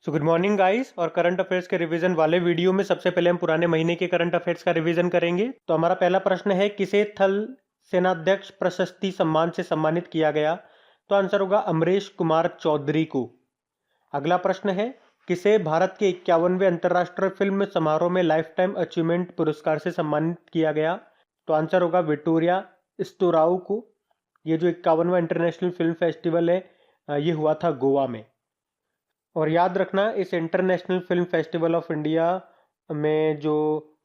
So good morning guys. और current affairs के revision वाले वीडियो में सबसे पहले हम पुराने महीने के करंट अफेयर्स का रिवीजन करेंगे। तो हमारा पहला प्रश्न है, किसे थल सेनाध्यक्ष प्रशस्ति सम्मान से सम्मानित किया गया? तो आंसर होगा अमरीश कुमार चौधरी को। अगला प्रश्न है, किसे भारत के 51वें अंतर्राष्ट्रीय फिल्म समारोह में लाइफ टाइम अचीवमेंट पुरस्कार से सम्मानित किया गया? तो आंसर होगा विक्टोरिया स्टोराउ को। ये जो 51वां इंटरनेशनल फिल्म फेस्टिवल है, ये हुआ था गोवा में। और याद रखना, इस international film festival of India में जो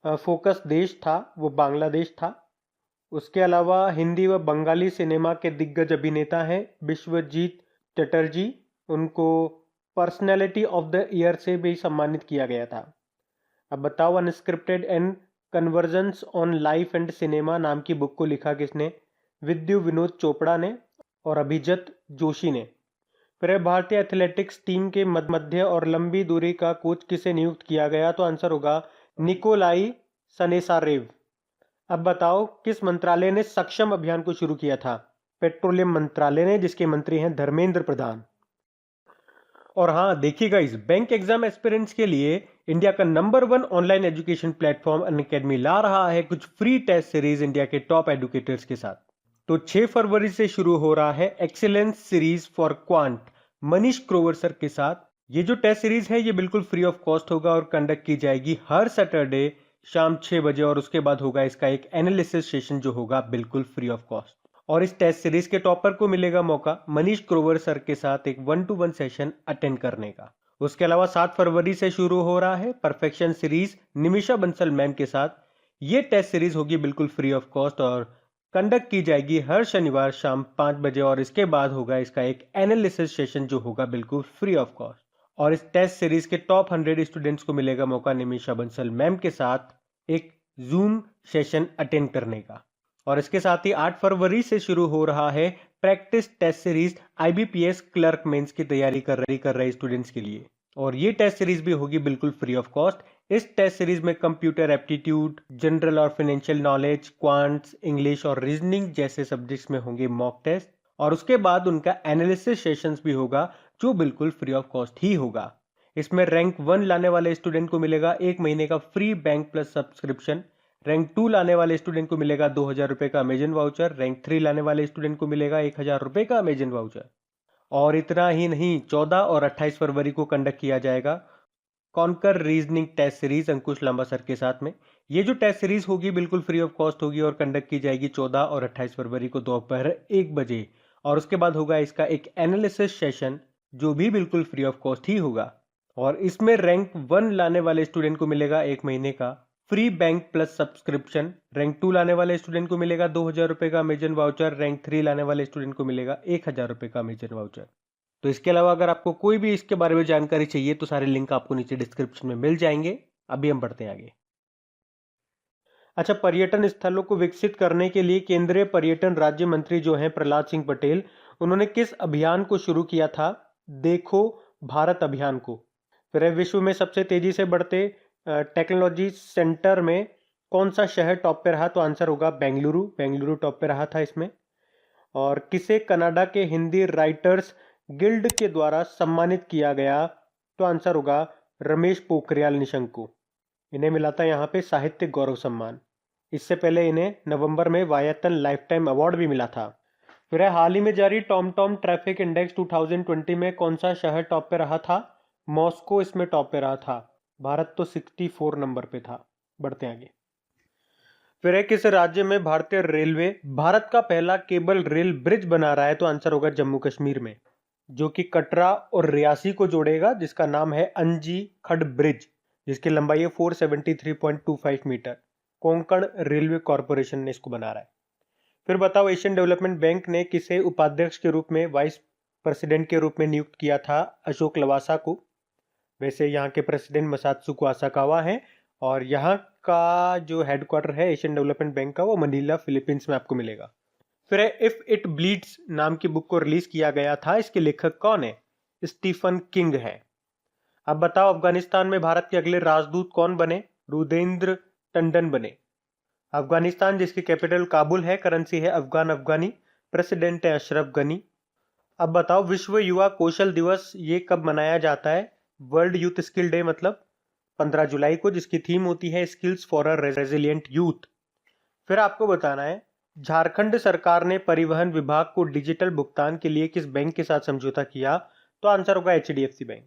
फोकस देश था वो बांग्लादेश था। उसके अलावा हिंदी व बंगाली सिनेमा के दिग्गज अभिनेता हैं विश्वजीत चटर्जी। उनको पर्सनैलिटी ऑफ द ईयर से भी सम्मानित किया गया था। अब बताओ, unscripted and convergence on life and cinema नाम की बुक को लिखा किसने? विद्यु विनोद चोपड़ा ने और अभिजत जोशी ने। फिर भारतीय एथलेटिक्स टीम के मध्य और लंबी दूरी का कोच किसे नियुक्त किया गया? तो आंसर होगा निकोलाई सनेसारेव। अब बताओ, किस मंत्रालय ने सक्षम अभियान को शुरू किया था? पेट्रोलियम मंत्रालय ने, जिसके मंत्री हैं धर्मेंद्र प्रधान। और हाँ देखिएगा, इस बैंक एग्जाम एस्पिरेंट्स के लिए इंडिया का number 1 online education platform Unacademy ला रहा है कुछ फ्री टेस्ट सीरीज इंडिया के टॉप एडुकेटर्स के साथ। तो 6 फरवरी से शुरू हो रहा है excellence series for quant Manish Grover sir के साथ। ये जो टेस्ट सीरीज है ये बिल्कुल फ्री ऑफ कॉस्ट होगा और कंडक्ट की जाएगी हर सैटरडे शाम 6 बजे। और उसके बाद होगा इसका एक एनालिसिस सेशन जो होगा बिल्कुल फ्री ऑफ कॉस्ट। और इस टेस्ट सीरीज के टॉपर को मिलेगा मौका मनीष ग्रोवर सर के साथ एक 1-to-1 सेशन अटेंड करने का। उसके अलावा 7 फरवरी से शुरू हो रहा है perfection series Nimisha Bansal ma'am के साथ। ये टेस्ट सीरीज होगी बिल्कुल फ्री ऑफ कॉस्ट और कंडक्ट की जाएगी हर शनिवार शाम 5 बजे। और इसके बाद होगा इसका एक एनालिसिस सेशन जो होगा बिल्कुल फ्री ऑफ कॉस्ट। और इस टेस्ट सीरीज के टॉप 100 स्टूडेंट्स को मिलेगा मौका निमिषा बंसल मैम के साथ एक जूम सेशन अटेंड करने का। और इसके साथ ही 8 फरवरी से शुरू हो रहा है practice test series IBPS clerk mains की तैयारी कर रहे स्टूडेंट्स के लिए। और ये टेस्ट सीरीज भी होगी बिल्कुल फ्री ऑफ कॉस्ट। इस टेस्ट सीरीज में कंप्यूटर एप्टीट्यूड, जनरल और फाइनेंशियल नॉलेज, क्वांट्स, इंग्लिश और रीजनिंग जैसे सब्जेक्ट्स में होंगे मॉक टेस्ट। और उसके बाद उनका एनालिसिस सेशंस भी होगा जो बिल्कुल फ्री ऑफ कॉस्ट ही होगा। इसमें रैंक 1 लाने वाले स्टूडेंट को मिलेगा 1 महीने का free bank plus subscription. Rank 2 लाने वाले स्टूडेंट को मिलेगा 2000 रुपए का अमेजन वाउचर। रैंक 3 लाने वाले स्टूडेंट को मिलेगा 1000 रुपए का अमेजन वाउचर। और इतना ही नहीं, 14 और 28 फरवरी को कंडक्ट किया जाएगा कॉन्कर रीजनिंग टेस्ट सीरीज अंकुश लांबा सर के साथ में। ये जो टेस्ट सीरीज होगी बिल्कुल फ्री ऑफ कॉस्ट होगी और कंडक्ट की जाएगी 14 और 28 फरवरी को दोपहर 1 बजे। और उसके बाद होगा इसका एक एनालिसिस सेशन जो भी बिल्कुल फ्री ऑफ कॉस्ट ही होगा। और इसमें रैंक 1 लाने वाले स्टूडेंट को मिलेगा 1 महीने का free bank plus subscription. Rank 2 लाने वाले स्टूडेंट को मिलेगा 2000 रुपए का अमेजन वाउचर। रैंक 3 लाने वाले स्टूडेंट को मिलेगा 1000 रुपए का अमेजन वाउचर। तो इसके अलावा अगर आपको कोई भी इसके बारे में जानकारी चाहिए तो सारे लिंक आपको नीचे डिस्क्रिप्शन में मिल जाएंगे। अभी हम बढ़ते हैं आगे। अच्छा, पर्यटन स्थलों को विकसित करने के लिए केंद्रीय पर्यटन राज्य मंत्री जो हैं प्रहलाद सिंह पटेल, उन्होंने किस अभियान को शुरू किया था? देखो भारत अभियान को। फिर विश्व में सबसे तेजी से बढ़ते टेक्नोलॉजी सेंटर में कौन सा शहर टॉप पे रहा? तो आंसर होगा बेंगलुरु। बेंगलुरु टॉप पे रहा था इसमें। और किसे कनाडा के हिंदी राइटर्स गिल्ड के द्वारा सम्मानित किया गया? तो आंसर होगा रमेश पोखरियाल निशंक को। इन्हें मिला था यहाँ पे साहित्य गौरव सम्मान। इससे पहले इन्हें नवंबर में वायतन लाइफ टाइम अवार्ड भी मिला था। फिर हाल ही में जारी टॉम ट्रैफिक इंडेक्स 2020 में कौन सा शहर टॉप पे रहा था? मॉस्को इसमें टॉप पे रहा था। भारत तो 64 नंबर पे था। बढ़ते आगे। फिर किस राज्य में भारतीय रेलवे भारत का पहला केबल रेल ब्रिज बना रहा है? तो आंसर होगा जम्मू कश्मीर में, जो कि कटरा और रियासी को जोड़ेगा, जिसका नाम है अंजी खड ब्रिज, जिसकी लंबाई है 473.25 मीटर। कोंकण रेलवे कॉरपोरेशन ने इसको बना रहा है। फिर बताओ, एशियन डेवलपमेंट बैंक ने किसे उपाध्यक्ष के रूप में, वाइस प्रेसिडेंट के रूप में नियुक्त किया था? अशोक लवासा को। वैसे यहाँ के प्रेसिडेंट मसात्सुको आसाकावा हैं और यहाँ का जो हेडक्वार्टर है एशियन डेवलपमेंट बैंक का वो मनीला फिलीपींस में आपको मिलेगा। फिर इफ इट ब्लीड्स नाम की बुक को रिलीज किया गया था। इसके लेखक कौन है? स्टीफन किंग है। अब बताओ, अफगानिस्तान में भारत के अगले राजदूत कौन बने? रुदेंद्र टंडन बने। अफगानिस्तान जिसकी कैपिटल काबुल है, करेंसी है अफगान अफगानी, प्रेसिडेंट है अशरफ गनी। अब बताओ, विश्व युवा कौशल दिवस ये कब मनाया जाता है? वर्ल्ड यूथ स्किल डे मतलब 15 जुलाई को, जिसकी थीम होती है skills for a resilient youth. फिर आपको बताना है झारखंड सरकार ने परिवहन विभाग को डिजिटल भुगतान के लिए किस बैंक के साथ समझौता किया? तो आंसर होगा एचडीएफसी बैंक।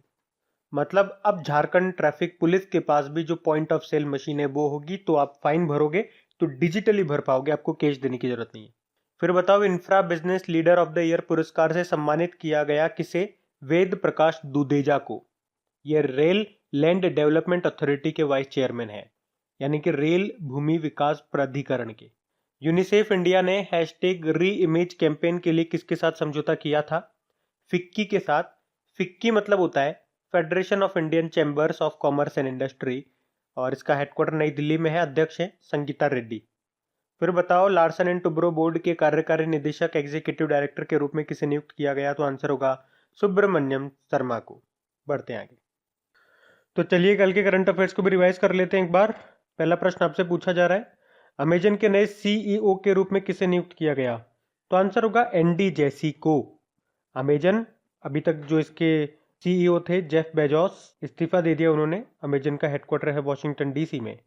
मतलब अब झारखंड ट्रैफिक पुलिस के पास भी जो पॉइंट ऑफ सेल मशीन है वो होगी, तो आप फाइन भरोगे तो डिजिटली भर पाओगे, आपको कैश देने की जरूरत नहीं है। फिर बताओ infra business leader of the year पुरस्कार से सम्मानित किया गया किसे? वेद प्रकाश दुदेजा को। ये रेल लैंड डेवलपमेंट अथॉरिटी के वाइस चेयरमैन है, यानी कि रेल भूमि विकास प्राधिकरण के। यूनिसेफ इंडिया ने हैशटैग री इमेज कैंपेन के लिए किसके साथ समझौता किया था? फिक्की के साथ। फिक्की मतलब होता है federation of Indian chambers of commerce and industry, और इसका हेडक्वार्टर नई दिल्ली में है। अध्यक्ष है संगीता रेड्डी। फिर बताओ लार्सन एंड टुब्रो बोर्ड के कार्यकारी निदेशक एग्जीक्यूटिव डायरेक्टर के रूप में किसे नियुक्त किया गया? तो आंसर होगा सुब्रमण्यम शर्मा को। बढ़ते हैं आगे। तो चलिए कल के करंट अफेयर्स को भी रिवाइज कर लेते हैं एक बार। पहला प्रश्न आपसे पूछा जा रहा है, अमेजन के नए सीईओ के रूप में किसे नियुक्त किया गया? तो आंसर होगा एंडी जेसी को। अमेजन अभी तक जो इसके सीईओ थे जेफ बेजोस, इस्तीफा दे दिया उन्होंने। अमेजन का हेडक्वार्टर है वॉशिंगटन डीसी में।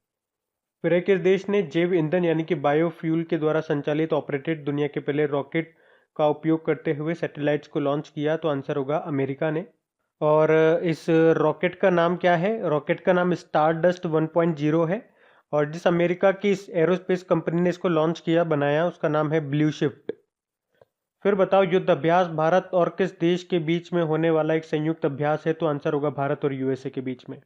फिर किस देश ने जैव ईंधन यानी कि बायोफ्यूल के द्वारा संचालित ऑपरेटेड दुनिया के पहले रॉकेट का उपयोग करते हुए सैटेलाइट्स को लॉन्च किया? तो आंसर होगा अमेरिका ने। और इस रॉकेट का नाम क्या है? रॉकेट का नाम स्टारडस्ट 1.0 है, और जिस अमेरिका की इस एरोस्पेस कंपनी ने इसको लॉन्च किया, बनाया, उसका नाम है ब्लू शिफ्ट। फिर बताओ युद्ध अभ्यास भारत और किस देश के बीच में होने वाला एक संयुक्त अभ्यास है? तो आंसर होगा भारत और यूएसए के बीच में।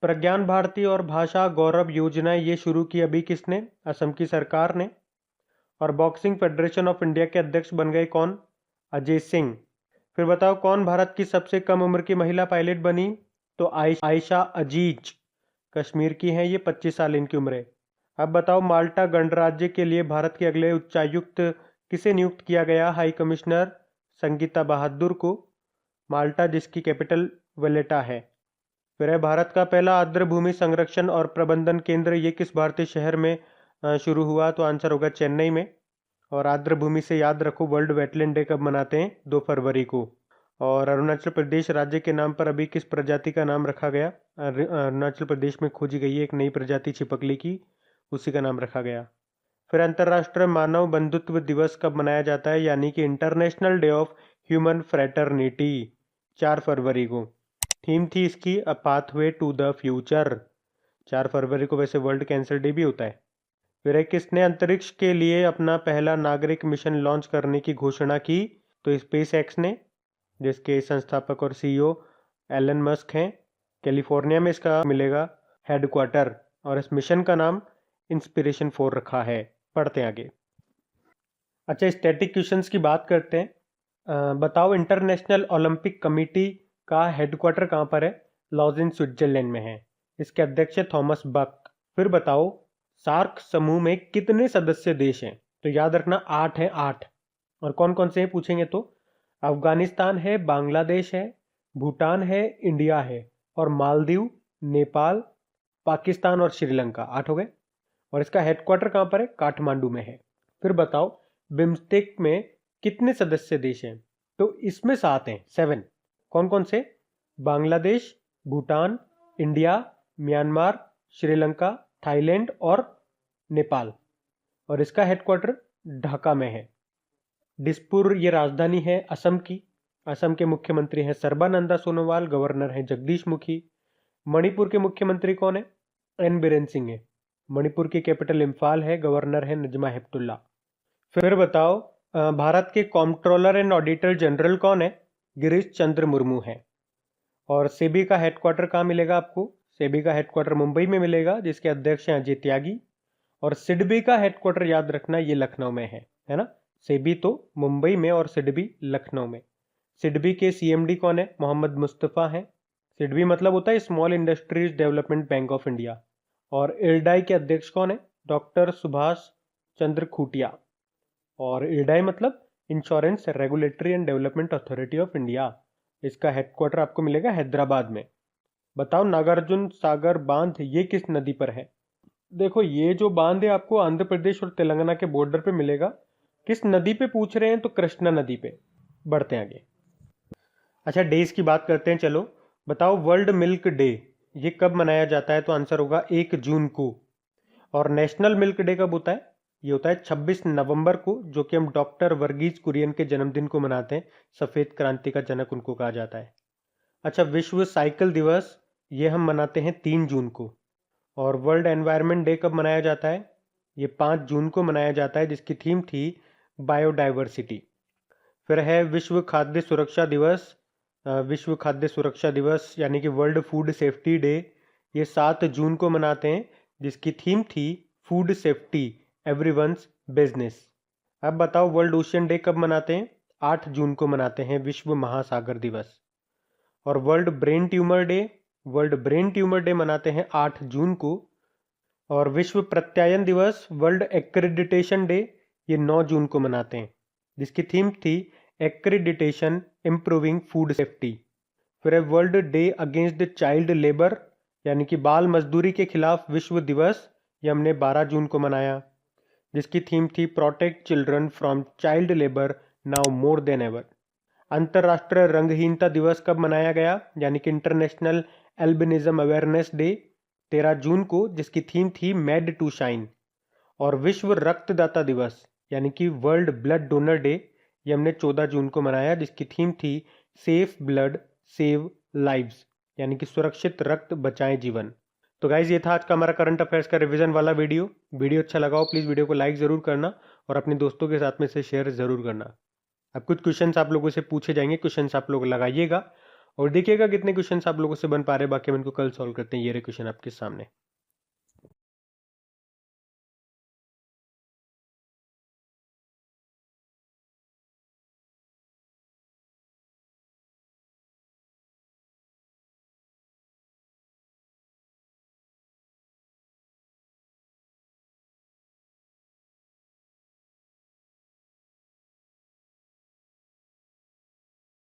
प्रज्ञान भारती और भाषा गौरव योजना ये शुरू की अभी किसने? असम की सरकार ने। और बॉक्सिंग फेडरेशन ऑफ इंडिया के अध्यक्ष बन गए कौन? अजय सिंह। फिर बताओ कौन भारत की सबसे कम उम्र की महिला पायलट बनी? तो आयशा अजीज कश्मीर की हैं, ये 25 साल इनकी उम्र है। अब बताओ माल्टा गणराज्य के लिए भारत के अगले उच्चायुक्त किसे नियुक्त किया गया? हाई कमिश्नर संगीता बहादुर को। माल्टा जिसकी कैपिटल वलेटा है। फिर है भारत का पहला आर्द्र भूमि संरक्षण और प्रबंधन केंद्र, ये किस भारतीय शहर में शुरू हुआ? तो आंसर होगा चेन्नई में। और आर्द्र भूमि से याद रखो वर्ल्ड वेटलैंड डे कब मनाते हैं? 2 फरवरी को। और अरुणाचल प्रदेश राज्य के नाम पर अभी किस प्रजाति का नाम रखा गया? अरुणाचल प्रदेश में खोजी गई है एक नई प्रजाति छिपकली की, उसी का नाम रखा गया। फिर अंतर्राष्ट्रीय मानव बंधुत्व दिवस कब मनाया जाता है? यानी कि international day of human fraternity, 4 फरवरी को। थीम थी इसकी a pathway to the future. 4 फरवरी को वैसे वर्ल्ड कैंसर डे भी होता है। फिर किसने अंतरिक्ष के लिए अपना पहला नागरिक मिशन लॉन्च करने की घोषणा की? तो स्पेस एक्स ने, जिसके संस्थापक और सीईओ एलन मस्क हैं। कैलिफोर्निया में इसका मिलेगा हेडक्वार्टर, और इस मिशन का नाम इंस्पिरेशन 4 रखा है। पढ़ते हैं आगे। अच्छा, स्टैटिक क्वेश्चंस की बात करते हैं। बताओ इंटरनेशनल ओलंपिक कमेटी का हेडक्वार्टर कहाँ पर है? लॉजेन स्विट्जरलैंड में है। इसके अध्यक्ष है थॉमस बक। फिर बताओ सार्क समूह में कितने सदस्य देश हैं? तो याद रखना 8 हैं, 8। और कौन कौन से हैं पूछेंगे तो अफगानिस्तान है, बांग्लादेश है, भूटान है, इंडिया है, और मालदीव, नेपाल, पाकिस्तान और श्रीलंका। 8 हो गए। और इसका हेडक्वार्टर कहाँ पर है? काठमांडू में है। फिर बताओ बिम्स्टेक में कितने सदस्य देश हैं? तो इसमें 7 हैं, 7। कौन कौन से? Bangladesh, Bhutan, India, Myanmar, Sri Lanka, Thailand और नेपाल। और इसका हेडक्वार्टर ढाका में है। दिसपुर ये राजधानी है असम की। असम के मुख्यमंत्री हैं सर्बानंदा सोनोवाल, गवर्नर हैं जगदीश मुखी। मणिपुर के मुख्यमंत्री कौन है? एन बीरेन सिंह है। मणिपुर की कैपिटल इम्फाल है, गवर्नर है नजमा हेपतुल्ला। फिर बताओ भारत के कॉम्प्ट्रोलर एंड ऑडिटर जनरल कौन है? गिरीश चंद्र मुर्मू है। और सेबी का हेडक्वार्टर कहाँ मिलेगा आपको? सेबी का हेडक्वार्टर मुंबई में मिलेगा, जिसके अध्यक्ष हैं अजय त्यागी। और सिडबी का हेडक्वार्टर याद रखना ये लखनऊ में है ना। सेबी तो मुंबई में और सिडबी लखनऊ में। सिडबी के सीएमडी कौन है? मोहम्मद मुस्तफ़ा हैं। सिडबी मतलब होता है small industries development bank of India. और इरडाई के अध्यक्ष कौन है? डॉक्टर सुभाष चंद्र खूटिया। और इरडाई मतलब insurance regulatory and development authority of India. इसका हेडक्वार्टर आपको मिलेगा हैदराबाद में। बताओ नागार्जुन सागर बांध ये किस नदी पर है? देखो ये जो बांध है आपको आंध्र प्रदेश और तेलंगाना के बॉर्डर पे मिलेगा। किस नदी पे पूछ रहे हैं? तो कृष्णा नदी पे। बढ़ते हैं आगे। अच्छा, डेज की बात करते हैं चलो। बताओ वर्ल्ड मिल्क डे ये कब मनाया जाता है? तो आंसर होगा 1 जून को। और नेशनल मिल्क डे कब होता है? ये होता है 26 नवंबर को, जो कि हम डॉक्टर वर्गीज कुरियन के जन्मदिन को मनाते हैं। सफ़ेद क्रांति का जनक उनको कहा जाता है। अच्छा, विश्व साइकिल दिवस ये हम मनाते हैं 3 जून को। और वर्ल्ड एनवायरनमेंट डे कब मनाया जाता है? ये 5 जून को मनाया जाता है, जिसकी थीम थी बायोडाइवर्सिटी। फिर है विश्व खाद्य सुरक्षा दिवस। विश्व खाद्य सुरक्षा दिवस यानी कि वर्ल्ड फूड सेफ्टी डे, ये 7 जून को मनाते हैं, जिसकी थीम थी फूड सेफ्टी एवरीवन्स बिजनेस। अब बताओ वर्ल्ड ओशियन डे कब मनाते हैं? 8 जून को मनाते हैं, विश्व महासागर दिवस। और वर्ल्ड ब्रेन ट्यूमर डे मनाते हैं 8 जून को। और विश्व प्रत्यायन दिवस वर्ल्ड एक्रेडिटेशन डे ये 9 जून को मनाते हैं, जिसकी थीम थी एक्रेडिटेशन इम्प्रूविंग फूड सेफ्टी। फिर है world day against child labour यानी कि बाल मजदूरी के खिलाफ विश्व दिवस, ये हमने 12 जून को मनाया, जिसकी थीम थी protect children from child labour now more than ever. अंतर्राष्ट्रीय रंगहीनता दिवस कब मनाया गया? यानी कि इंटरनेशनल एल्बिनिज्म अवेयरनेस डे 13 जून को, जिसकी थीम थी मेड टू शाइन। और विश्व रक्तदाता दिवस यानी कि वर्ल्ड ब्लड डोनर डे, ये हमने 14 जून को मनाया, जिसकी थीम थी सेफ ब्लड सेव लाइव्स यानी कि सुरक्षित रक्त बचाएं जीवन। तो गाइज ये था आज का हमारा करंट अफेयर्स का रिवीजन वाला वीडियो अच्छा लगा हो प्लीज़ वीडियो को लाइक ज़रूर करना और अपने दोस्तों के साथ में से शेयर ज़रूर करना। अब कुछ क्वेश्चंस आप लोगों से पूछे जाएंगे, क्वेश्चंस आप लोग लगाइएगा और देखिएगा कितने क्वेश्चंस आप लोगों से बन पा रहे हैं, बाकी हम इनको कल सॉल्व करते हैं। ये रहे क्वेश्चन आपके सामने।